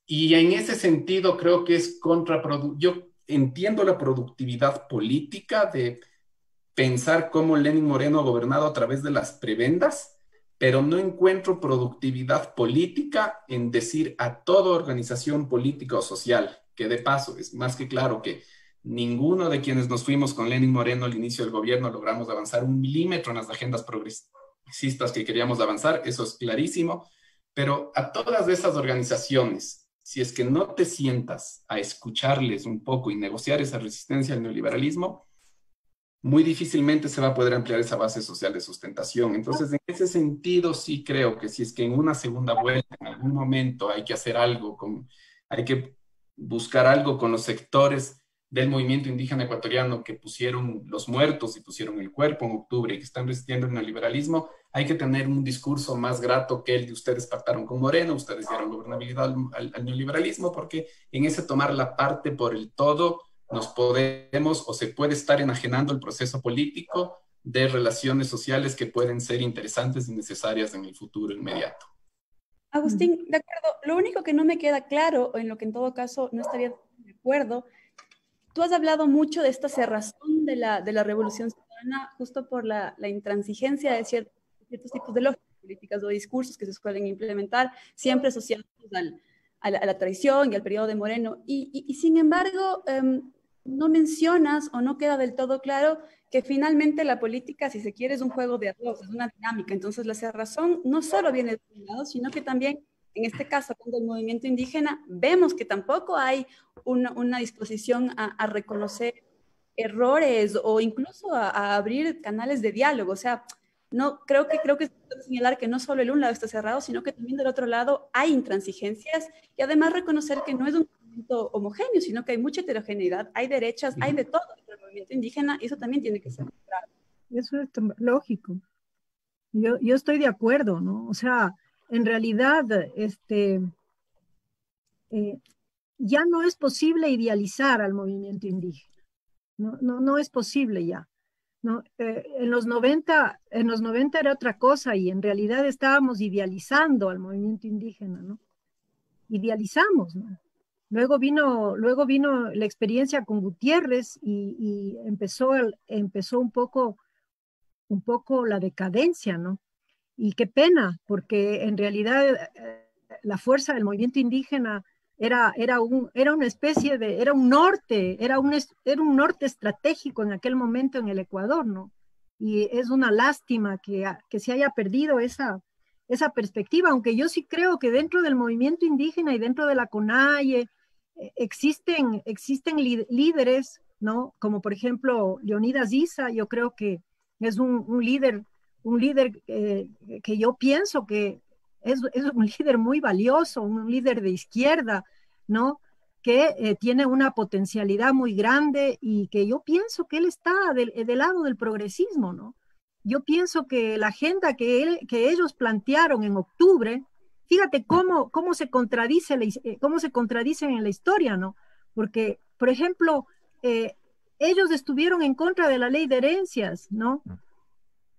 y en ese sentido creo que es contraproducente. Yo entiendo la productividad política de pensar cómo Lenín Moreno ha gobernado a través de las prebendas, pero no encuentro productividad política en decir a toda organización política o social, que de paso es más que claro que ninguno de quienes nos fuimos con Lenín Moreno al inicio del gobierno logramos avanzar 1 milímetro en las agendas progresistas que queríamos avanzar, eso es clarísimo, pero a todas esas organizaciones, si es que no te sientas a escucharles un poco y negociar esa resistencia al neoliberalismo, muy difícilmente se va a poder ampliar esa base social de sustentación. Entonces, en ese sentido, sí creo que si es que en una segunda vuelta, en algún momento, hay que hacer algo, hay que buscar algo con los sectores del movimiento indígena ecuatoriano que pusieron los muertos y pusieron el cuerpo en octubre y que están resistiendo el neoliberalismo, hay que tener un discurso más grato que el de ustedes pactaron con Moreno, ustedes dieron gobernabilidad al neoliberalismo, porque en ese tomar la parte por el todo, nos podemos o se puede estar enajenando el proceso político de relaciones sociales que pueden ser interesantes y necesarias en el futuro inmediato. Agustín, de acuerdo. Lo único que no me queda claro, o en lo que en todo caso no estaría de acuerdo, tú has hablado mucho de esta cerrazón de la revolución ciudadana justo por la intransigencia de ciertos tipos de lógicas políticas o discursos que se suelen implementar, siempre asociados a la traición y al periodo de Moreno. Y sin embargo, no mencionas o no queda del todo claro que finalmente la política, si se quiere, es un juego de arroz, es una dinámica. Entonces la cerrazón no solo viene de un lado, sino que también, en este caso, con el movimiento indígena, vemos que tampoco hay una disposición a reconocer errores o incluso a abrir canales de diálogo. O sea, no, creo que es señalar que no solo el un lado está cerrado, sino que también del otro lado hay intransigencias y además reconocer que no es un movimiento homogéneo, sino que hay mucha heterogeneidad, hay derechas, hay de todo en el movimiento indígena y eso también tiene que ser claro. Eso es lógico. Yo estoy de acuerdo, ¿no? O sea, en realidad, ya no es posible idealizar al movimiento indígena. No es posible ya. ¿No? En los 90 era otra cosa y en realidad estábamos idealizando al movimiento indígena, ¿no? Idealizamos, ¿no? Luego vino la experiencia con Gutiérrez y empezó un poco la decadencia, ¿no? Y qué pena, porque en realidad la fuerza del movimiento indígena era una especie de, era un norte estratégico en aquel momento en el Ecuador, ¿no? Y es una lástima que se haya perdido esa perspectiva, aunque yo sí creo que dentro del movimiento indígena y dentro de la CONAIE existen líderes, ¿no? Como por ejemplo Leonidas Issa, yo creo que es un líder que yo pienso que es un líder muy valioso, un líder de izquierda, ¿no? Que tiene una potencialidad muy grande y que yo pienso que él está del lado del progresismo, ¿no? Yo pienso que la agenda que ellos plantearon en octubre, fíjate cómo se contradicen en la historia, ¿no? Porque, por ejemplo, ellos estuvieron en contra de la ley de herencias, ¿no?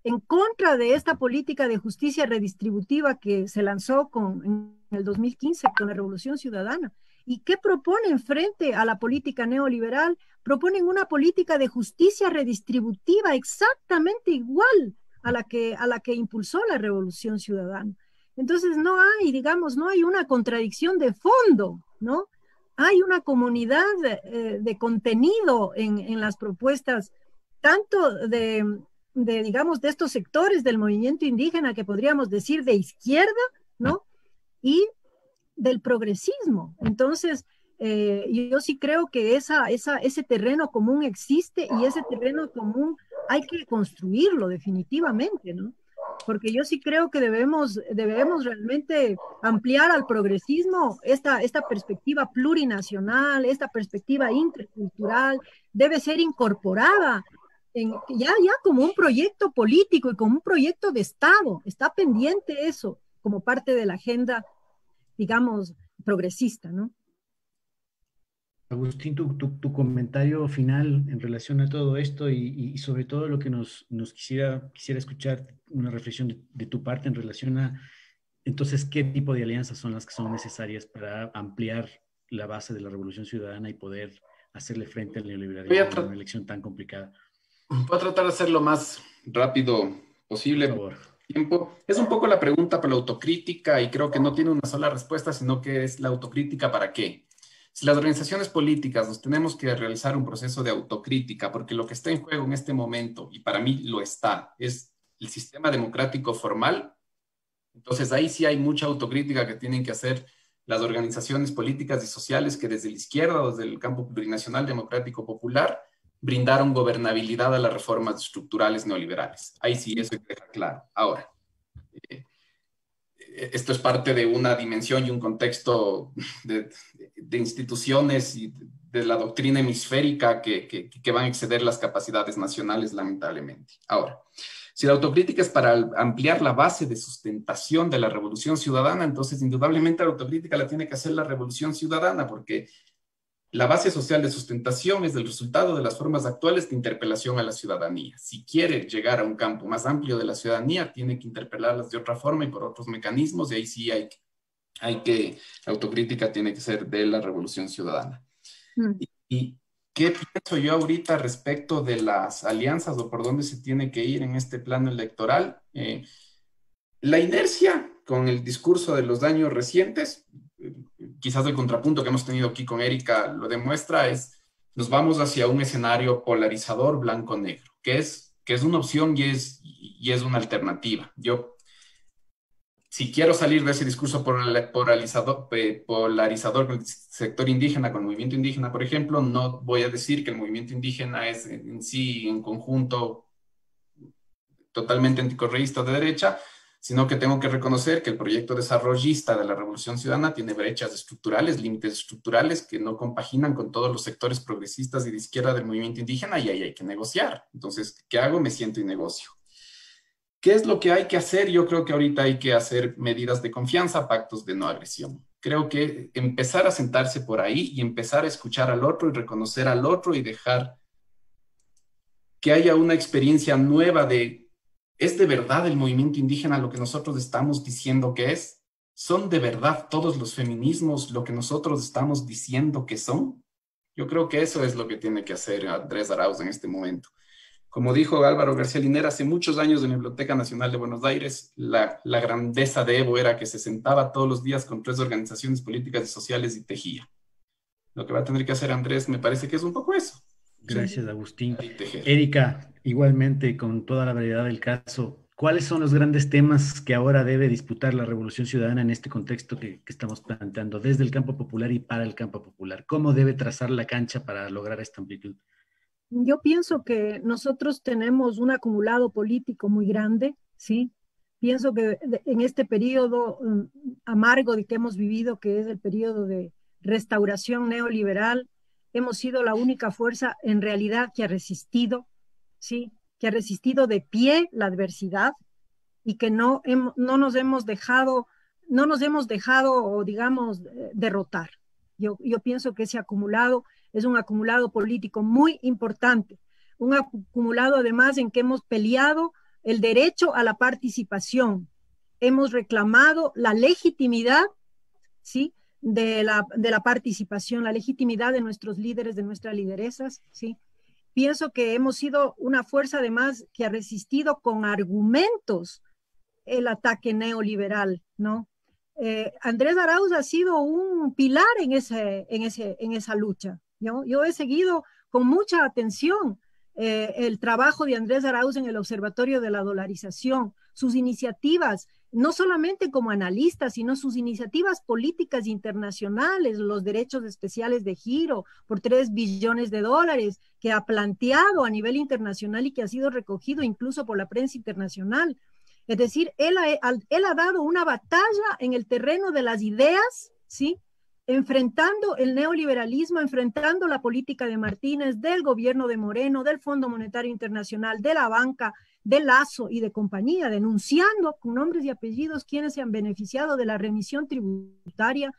En contra de esta política de justicia redistributiva que se lanzó en el 2015 con la Revolución Ciudadana. ¿Y qué proponen frente a la política neoliberal? Proponen una política de justicia redistributiva exactamente igual a la que impulsó la Revolución Ciudadana. Entonces no hay una contradicción de fondo, ¿no? Hay una comunidad de contenido en las propuestas, tanto de estos sectores del movimiento indígena que podríamos decir de izquierda, ¿no? Y del progresismo. Entonces, yo sí creo que ese terreno común existe y ese terreno común hay que construirlo definitivamente, ¿no? Porque yo sí creo que debemos realmente ampliar al progresismo esta perspectiva plurinacional, esta perspectiva intercultural, debe ser incorporada ya como un proyecto político y como un proyecto de Estado. Está pendiente eso como parte de la agenda, digamos, progresista, ¿no? Agustín, tu comentario final en relación a todo esto y sobre todo lo que nos quisiera escuchar, una reflexión de tu parte en relación a, entonces, ¿qué tipo de alianzas son las que son necesarias para ampliar la base de la Revolución Ciudadana y poder hacerle frente al neoliberalismo en una elección tan complicada? Voy a tratar de ser lo más rápido posible. Por favor. Tiempo. Es un poco la pregunta para la autocrítica y creo que no tiene una sola respuesta, sino que es la autocrítica ¿para qué? Si las organizaciones políticas nos tenemos que realizar un proceso de autocrítica, porque lo que está en juego en este momento, y para mí lo está, es el sistema democrático formal, entonces ahí sí hay mucha autocrítica que tienen que hacer las organizaciones políticas y sociales que desde la izquierda o desde el campo plurinacional democrático popular brindaron gobernabilidad a las reformas estructurales neoliberales. Ahí sí, eso hay que dejar claro. Ahora, esto es parte de una dimensión y un contexto de instituciones y de la doctrina hemisférica que van a exceder las capacidades nacionales, lamentablemente. Ahora, si la autocrítica es para ampliar la base de sustentación de la revolución ciudadana, entonces indudablemente la autocrítica la tiene que hacer la revolución ciudadana, porque la base social de sustentación es el resultado de las formas actuales de interpelación a la ciudadanía. Si quiere llegar a un campo más amplio de la ciudadanía, tiene que interpelarlas de otra forma y por otros mecanismos, y ahí sí hay que la autocrítica tiene que ser de la revolución ciudadana. ¿Y qué pienso yo ahorita respecto de las alianzas o por dónde se tiene que ir en este plano electoral? La inercia con el discurso de los años recientes, quizás el contrapunto que hemos tenido aquí con Erika lo demuestra, nos vamos hacia un escenario polarizador blanco-negro, que es una opción y es una alternativa. Yo, si quiero salir de ese discurso polarizador con el sector indígena, con el movimiento indígena, por ejemplo, no voy a decir que el movimiento indígena es en sí, en conjunto, totalmente anticorreísta de derecha, sino que tengo que reconocer que el proyecto desarrollista de la Revolución Ciudadana tiene brechas estructurales, límites estructurales que no compaginan con todos los sectores progresistas y de izquierda del movimiento indígena, y ahí hay que negociar. Entonces, ¿qué hago? Me siento y negocio. ¿Qué es lo que hay que hacer? Yo creo que ahorita hay que hacer medidas de confianza, pactos de no agresión. Creo que empezar a sentarse por ahí y empezar a escuchar al otro y reconocer al otro y dejar que haya una experiencia nueva de ¿es de verdad el movimiento indígena lo que nosotros estamos diciendo que es? ¿Son de verdad todos los feminismos lo que nosotros estamos diciendo que son? Yo creo que eso es lo que tiene que hacer Andrés Arauz en este momento. Como dijo Álvaro García Linera, hace muchos años en la Biblioteca Nacional de Buenos Aires, la grandeza de Evo era que se sentaba todos los días con 3 organizaciones políticas y sociales y tejía. Lo que va a tener que hacer Andrés me parece que es un poco eso. Gracias, Agustín. Erika, igualmente, con toda la variedad del caso, ¿cuáles son los grandes temas que ahora debe disputar la Revolución Ciudadana en este contexto que estamos planteando desde el campo popular y para el campo popular? ¿Cómo debe trazar la cancha para lograr esta amplitud? Yo pienso que nosotros tenemos un acumulado político muy grande, ¿sí? Pienso que en este periodo amargo de que hemos vivido, que es el periodo de restauración neoliberal, hemos sido la única fuerza en realidad que ha resistido, ¿sí? Que ha resistido de pie la adversidad y que no nos hemos dejado, digamos, derrotar. Yo pienso que ese acumulado es un acumulado político muy importante, un acumulado además en que hemos peleado el derecho a la participación, hemos reclamado la legitimidad, ¿sí? de la participación, la legitimidad de nuestros líderes, de nuestras lideresas, ¿sí? Pienso que hemos sido una fuerza además que ha resistido con argumentos el ataque neoliberal, ¿no? Andrés Arauz ha sido un pilar en esa lucha, ¿no? Yo he seguido con mucha atención el trabajo de Andrés Arauz en el Observatorio de la Dolarización, sus iniciativas, no solamente como analista, sino sus iniciativas políticas internacionales, los derechos especiales de giro por $3 billones que ha planteado a nivel internacional y que ha sido recogido incluso por la prensa internacional. Es decir, él ha dado una batalla en el terreno de las ideas, ¿sí? enfrentando el neoliberalismo, enfrentando la política de Martínez, del gobierno de Moreno, del Fondo Monetario Internacional, de la banca, de Lazo y de compañía, denunciando con nombres y apellidos quienes se han beneficiado de la remisión tributaria.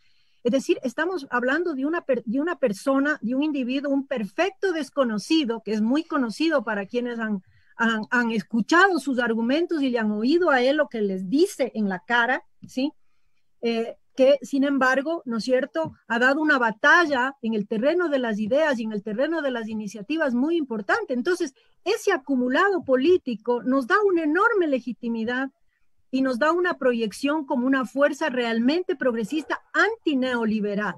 Es decir, estamos hablando de una persona, de un individuo, un perfecto desconocido, que es muy conocido para quienes han escuchado sus argumentos y le han oído a él lo que les dice en la cara, ¿sí? Que sin embargo, ¿no es cierto?, ha dado una batalla en el terreno de las ideas y en el terreno de las iniciativas muy importante. Entonces, ese acumulado político nos da una enorme legitimidad y nos da una proyección como una fuerza realmente progresista antineoliberal,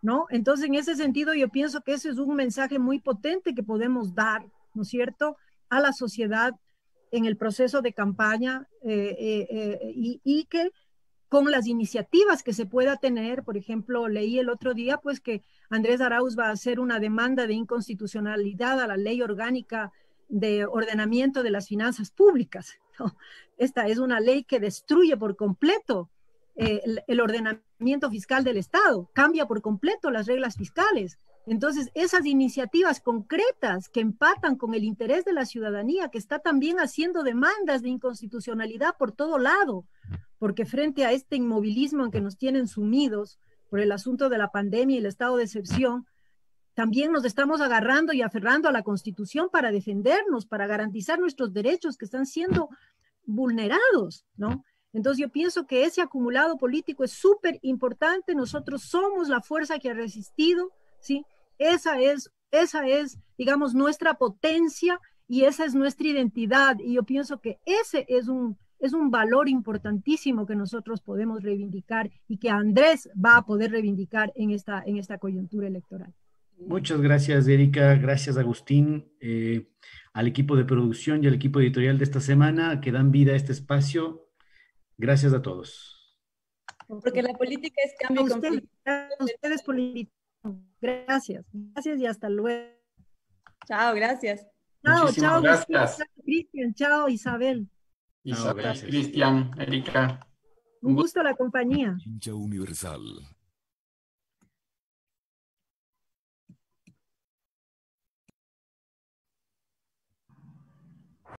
¿no? Entonces, en ese sentido, yo pienso que ese es un mensaje muy potente que podemos dar, ¿no es cierto?, a la sociedad en el proceso de campaña y que con las iniciativas que se pueda tener, por ejemplo, leí el otro día pues que Andrés Arauz va a hacer una demanda de inconstitucionalidad a la ley orgánica de ordenamiento de las finanzas públicas, ¿no? Esta es una ley que destruye por completo el ordenamiento fiscal del Estado, cambia por completo las reglas fiscales. Entonces, esas iniciativas concretas que empatan con el interés de la ciudadanía, que está también haciendo demandas de inconstitucionalidad por todo lado, porque frente a este inmovilismo en que nos tienen sumidos por el asunto de la pandemia y el estado de excepción, también nos estamos agarrando y aferrando a la Constitución para defendernos, para garantizar nuestros derechos que están siendo vulnerados, ¿no? Entonces yo pienso que ese acumulado político es súper importante. Nosotros somos la fuerza que ha resistido, ¿sí? Esa es, digamos, nuestra potencia y esa es nuestra identidad. Y yo pienso que ese es un valor importantísimo que nosotros podemos reivindicar y que Andrés va a poder reivindicar en esta coyuntura electoral. Muchas gracias, Erika. Gracias, Agustín, al equipo de producción y al equipo editorial de esta semana que dan vida a este espacio. Gracias a todos. Porque la política es cambio y conflicto. Ustedes políticos. Gracias. Gracias y hasta luego. Chao, gracias. Chao, gracias. Chao, Cristian. Chao, Isabel. Isabel, Cristian, Erika. Un gusto la compañía. Hincha Universal.